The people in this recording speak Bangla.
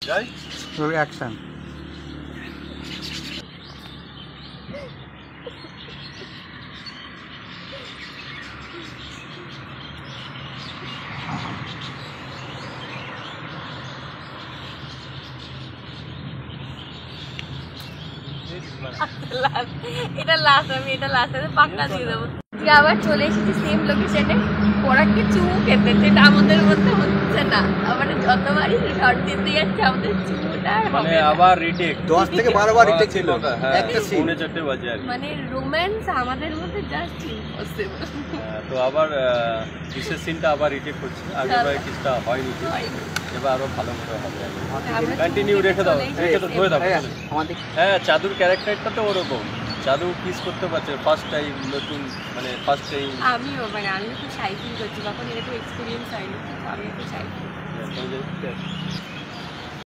অ্যাকশন। এটা লাস্ট, আমি এটা লাস্ট পাক্কা দিয়ে দেবো। আবার চলে এসেছি সেম লোকেশনে পরাগকে চুমু খেতে, যেটা আমাদের মধ্যে হচ্ছে না। আবার যতবারই শর্ট দিতে যাচ্ছে আমাদের চুমুটা মানে আবার রিটেক 10 থেকে 12 বার রিটেক ছিল একটা সিন 4:30 বাজে আর মানে রোম্যান্স আমাদের মধ্যে জাস্ট ইম্পসিবল। তো আবার কিসের সিনটা আবার রিটেক করছে, আগেরবার কিছুটা হয়নি, এবার আরো ভালো করে হবে। কন্টিনিউ রেখে দাও, ধরে দাও। হ্যাঁ, চাদুর ক্যারেক্টারটা তো ওরকম, চাদু কিস করতে পারছে ফার্স্ট টাইম, নতুন মানে ফার্স্ট টাইম। আমিও তো শাই ফিল করছি, তখন এরকম এক্সপিরিয়েন্স হয়নি, আমি একটু শাই ফিল করছি।